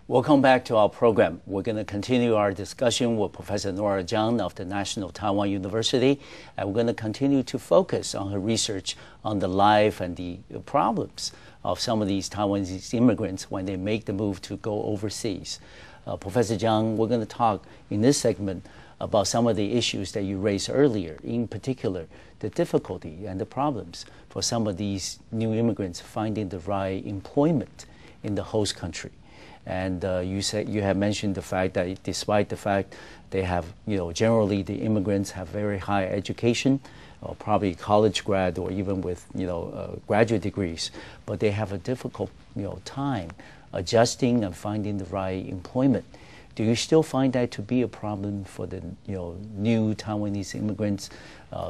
Welcome back to our program. We're going to continue our discussion with Professor Nora Chiang of the National Taiwan University, and we're going to continue to focus on her research on the life and the problems of some of these Taiwanese immigrants when they make the move to go overseas. Professor Chiang, we're going to talk in this segment about some of the issues that you raised earlier, in particular, the difficulty and the problems for some of these new immigrants finding the right employment in the host country. And you have mentioned the fact that despite the fact they have, generally the immigrants have very high education, or probably college grad or even with, graduate degrees, but they have a difficult, time adjusting and finding the right employment. Do you still find that to be a problem for the, new Taiwanese immigrants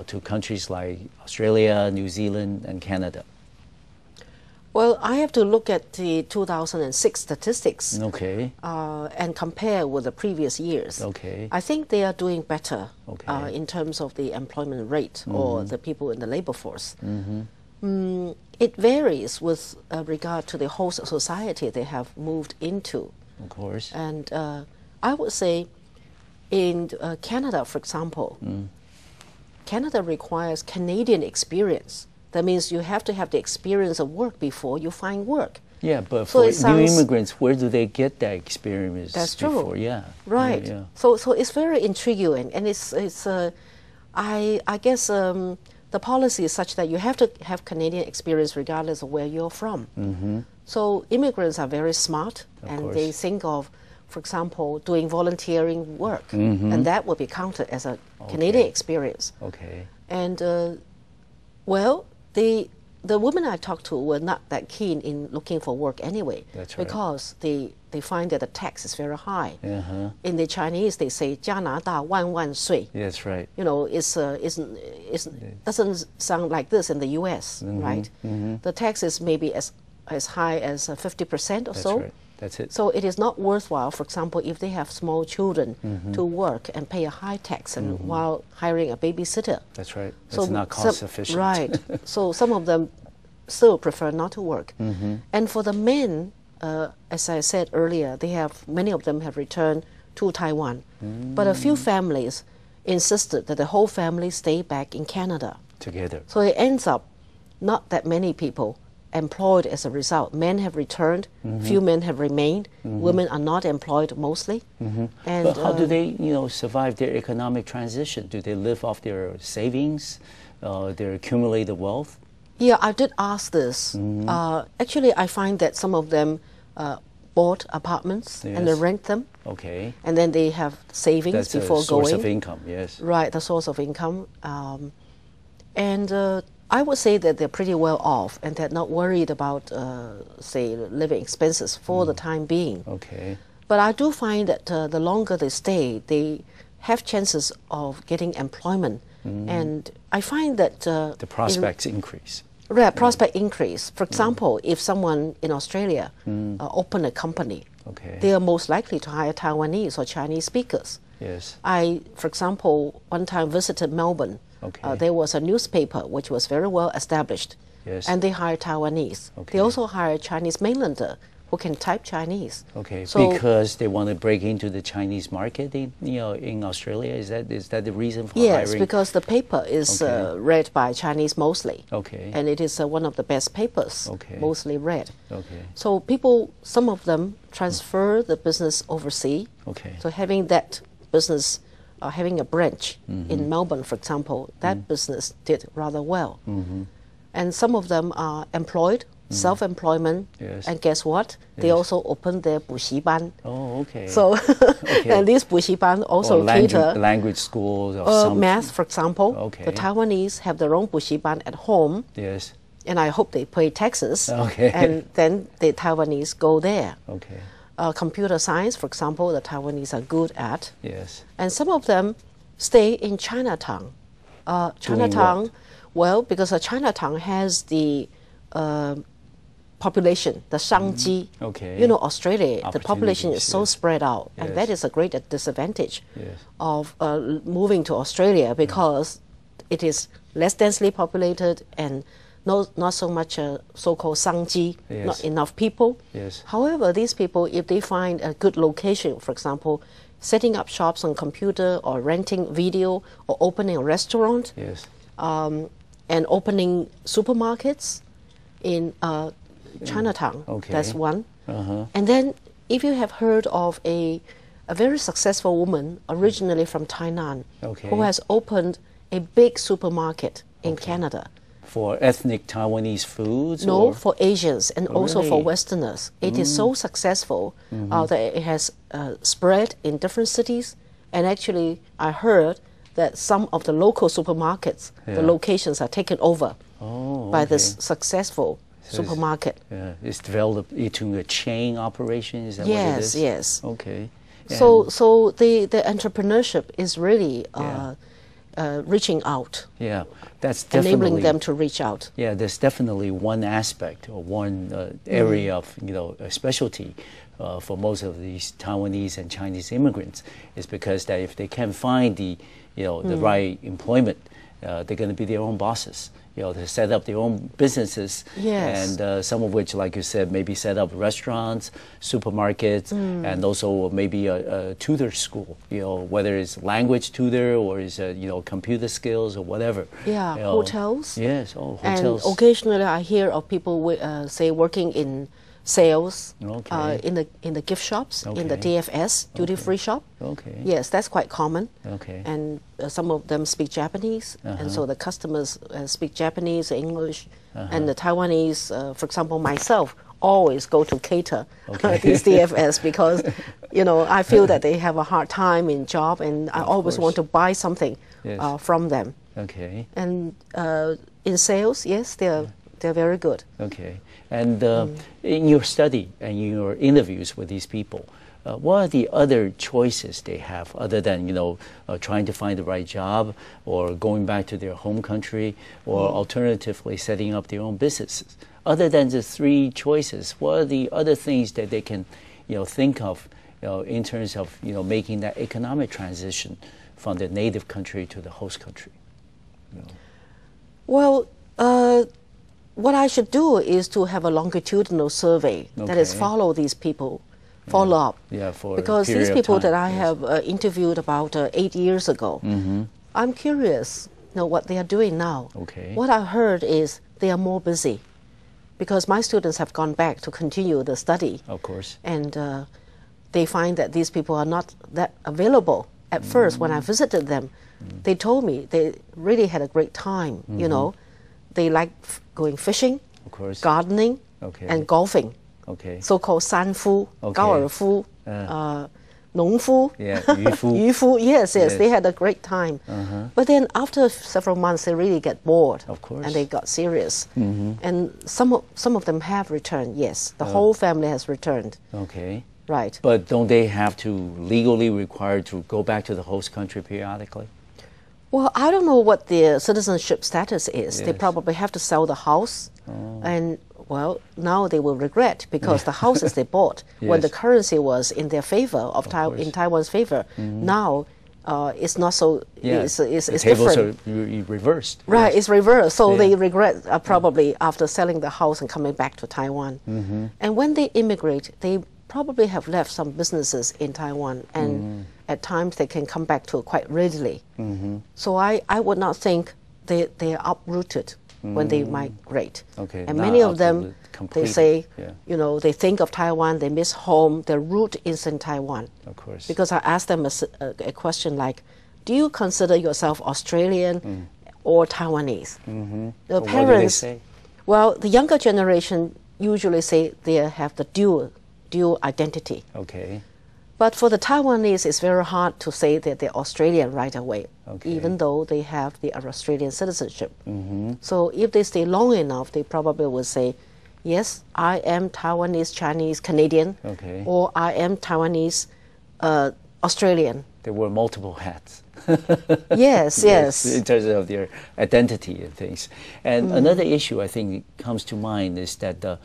to countries like Australia, New Zealand, and Canada? Well, I have to look at the 2006 statistics and compare with the previous years. I think they are doing better in terms of the employment rate or the people in the labor force. It varies with regard to the host society they have moved into. Of course. And I would say in Canada, for example, Canada requires Canadian experience. That means you have to have the experience of work before you find work. Yeah, but for new immigrants, where do they get that experience? That's true. Before? Yeah. Right. Yeah. So it's very intriguing, and I guess the policy is such that you have to have Canadian experience regardless of where you're from. So immigrants are very smart, and they think of, for example, doing volunteering work, and that will be counted as a Canadian experience. And well, the women I talked to were not that keen in looking for work anyway. That's right. Because they find that the tax is very high. In the Chinese, they say 加拿大万万税. That's right. It doesn't sound like this in the U.S., right? The tax is maybe as high as 50% or so. That's right. That's it. So it is not worthwhile, for example, if they have small children to work and pay a high tax and while hiring a babysitter. That's right. That's not cost efficient. Right. So some of them still prefer not to work. And for the men, as I said earlier, many of them have returned to Taiwan. But a few families insisted that the whole family stay back in Canada. Together. So it ends up not that many people employed as a result. Men have returned, few men have remained, women are not employed mostly. And but how do they, survive their economic transition? Do they live off their savings, their accumulated wealth? Yeah, I did ask this. Actually, I find that some of them bought apartments and they rent them. And then they have savings before going. That's a source of income, yes. Right, the source of income. I would say that they're pretty well off and they're not worried about, say, living expenses for the time being. But I do find that the longer they stay, they have chances of getting employment. And I find that the prospects increase. Right, prospect increase. For example, if someone in Australia open a company, they are most likely to hire Taiwanese or Chinese speakers. I, for example, one time visited Melbourne. There was a newspaper which was very well established, and they hired Taiwanese. They also hired Chinese mainlander who can type Chinese. So, because they want to break into the Chinese market, in Australia. Is that the reason for hiring? Yes, because the paper is read by Chinese mostly. And it is one of the best papers, mostly read. So people, some of them transfer the business overseas. So having that business. Having a branch in Melbourne, for example, that business did rather well. And some of them are employed, self-employment, and guess what? They also opened their 补习班. So, and these 补习班also cater language schools or math, for example. The Taiwanese have their own 补习班 at home. And I hope they pay taxes. And then the Taiwanese go there. Computer science, for example, the Taiwanese are good at. And some of them stay in Chinatown. Chinatown, well, because Chinatown has the population, the 商机. Australia, the population is so spread out, and that is a great disadvantage of moving to Australia because it is less densely populated and not so much so-called sangji, not enough people. Yes. However, these people, if they find a good location, for example, setting up shops on computer or renting video or opening a restaurant, yes. And opening supermarkets in Chinatown, that's one. And then if you have heard of a very successful woman originally from Tainan who has opened a big supermarket in Canada. For ethnic Taiwanese foods? No, for Asians and also for Westerners. It is so successful that it has spread in different cities. And actually, I heard that some of the local supermarkets, the locations are taken over by this successful supermarket. It's developed into a chain operation, is that what it is? Yes. Okay. So the entrepreneurship is really reaching out. Yeah, that's definitely enabling them to reach out. Yeah, there's definitely one aspect or one area of a specialty for most of these Taiwanese and Chinese immigrants is because that if they can't find the the right employment, they're going to be their own bosses. To set up their own businesses, and some of which, like you said, maybe set up restaurants, supermarkets, and also maybe a tutor school. Whether it's language tutor or is computer skills or whatever. Yeah, hotels. Yes, hotels. And occasionally, I hear of people say working in sales, in the gift shops, in the DFS duty-free shop. Okay. Yes, that's quite common. Okay. And some of them speak Japanese, and so the customers speak Japanese, English, and the Taiwanese. For example, myself always go to cater these DFS because, I feel that they have a hard time in job, and I always want to buy something from them. Okay. And in sales, yes, they're very good. Okay. And in your study and in your interviews with these people, what are the other choices they have other than trying to find the right job or going back to their home country or alternatively setting up their own businesses? Other than the three choices, what are the other things that they can think of in terms of making that economic transition from the native country to the host country? Well, what I should do is to have a longitudinal survey, that is follow these people, follow up. Yeah, because these people that I have interviewed about 8 years ago, I'm curious what they are doing now. Okay. What I heard is they are more busy because my students have gone back to continue the study. Of course. And they find that these people are not that available. At first, when I visited them, they told me they really had a great time, They like going fishing, of course, gardening, and golfing. Okay. So-called 山夫, 高尔夫, 农夫, yeah, 渔夫. 渔夫, yes, they had a great time. But then after several months, they really get bored. Of course. And they got serious. And some of them have returned, yes. The whole family has returned. Okay. Right. But don't they have to legally required to go back to the host country periodically? Well, I don't know what their citizenship status is. They probably have to sell the house. And, well, now they will regret because the houses they bought when the currency was in their favor, in Taiwan's favor, now it's not so, it's the tables different. are reversed. Right, it's reversed. So they regret probably after selling the house and coming back to Taiwan. And when they immigrate, they probably have left some businesses in Taiwan, and at times they can come back to it quite readily. So I would not think they are uprooted when they migrate. Okay, and many of them, they say, they think of Taiwan, they miss home, their root is in Taiwan. Of course. Because I asked them a question like, do you consider yourself Australian or Taiwanese? The parents, what do they say? Well, the younger generation usually say they have the dual identity. Okay. But for the Taiwanese, it's very hard to say that they're Australian right away, even though they have the Australian citizenship. So if they stay long enough, they probably will say, yes, I am Taiwanese, Chinese, Canadian, or I am Taiwanese, Australian. There were multiple hats. Yes. In terms of their identity and things. And another issue I think comes to mind is that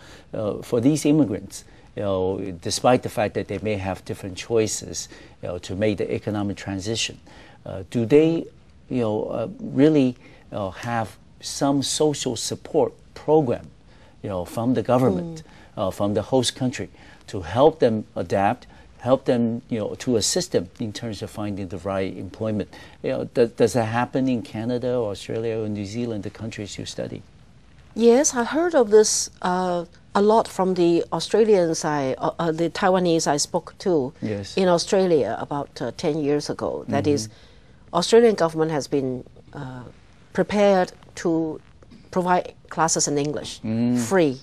for these immigrants, despite the fact that they may have different choices, to make the economic transition, do they, really have some social support program, from the government, from the host country, to help them adapt, help them, to assist them in terms of finding the right employment. Does that happen in Canada, Australia, or New Zealand, the countries you study? Yes, I heard of this a lot from the Australians, the Taiwanese I spoke to in Australia about 10 years ago. That is, Australian government has been prepared to provide classes in English, free,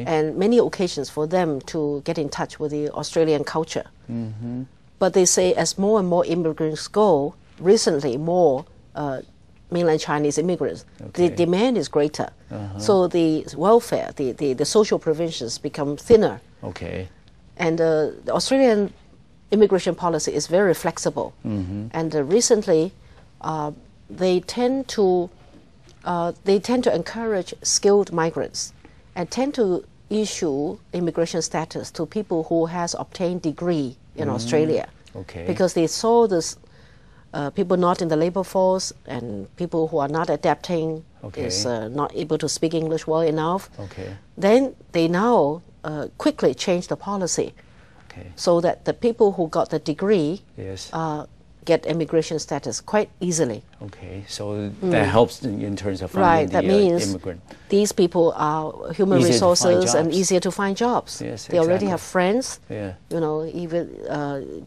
and many occasions for them to get in touch with the Australian culture. But they say as more and more immigrants go, recently more mainland Chinese immigrants, the demand is greater. So the welfare, the social provisions become thinner. And the Australian immigration policy is very flexible. And recently, they tend to encourage skilled migrants and tend to issue immigration status to people who has obtained degree in Australia. Because they saw this people not in the labor force and people who are not adapting, is not able to speak English well enough. Then they now quickly change the policy so that the people who got the degree get immigration status quite easily. So that helps in terms of finding that means immigrant. These people are human resources and easier to find jobs. They already have friends, even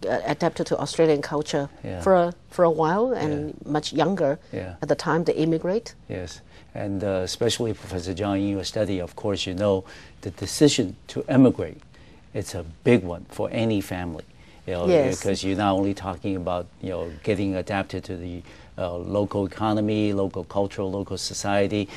adapted to Australian culture for a while and much younger at the time they immigrate. And especially Professor Chiang, in your study, of course, the decision to emigrate, it's a big one for any family. Because you're not only talking about getting adapted to the local economy, local culture, local society,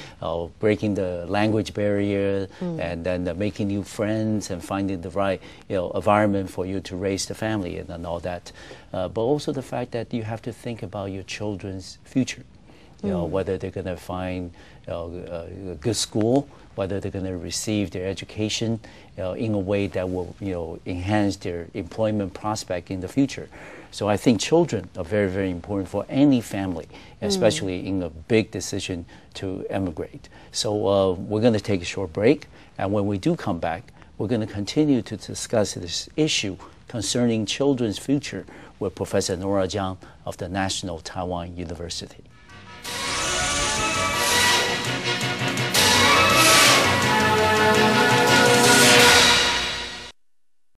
breaking the language barrier, and then making new friends and finding the right environment for you to raise the family and all that. But also the fact that you have to think about your children's future. Whether they're going to find a good school, whether they're going to receive their education in a way that will enhance their employment prospect in the future. So I think children are very, very important for any family, especially in a big decision to emigrate. So we're going to take a short break, and when we do come back, we're going to continue to discuss this issue concerning children's future with Professor Nora Chiang of the National Taiwan University.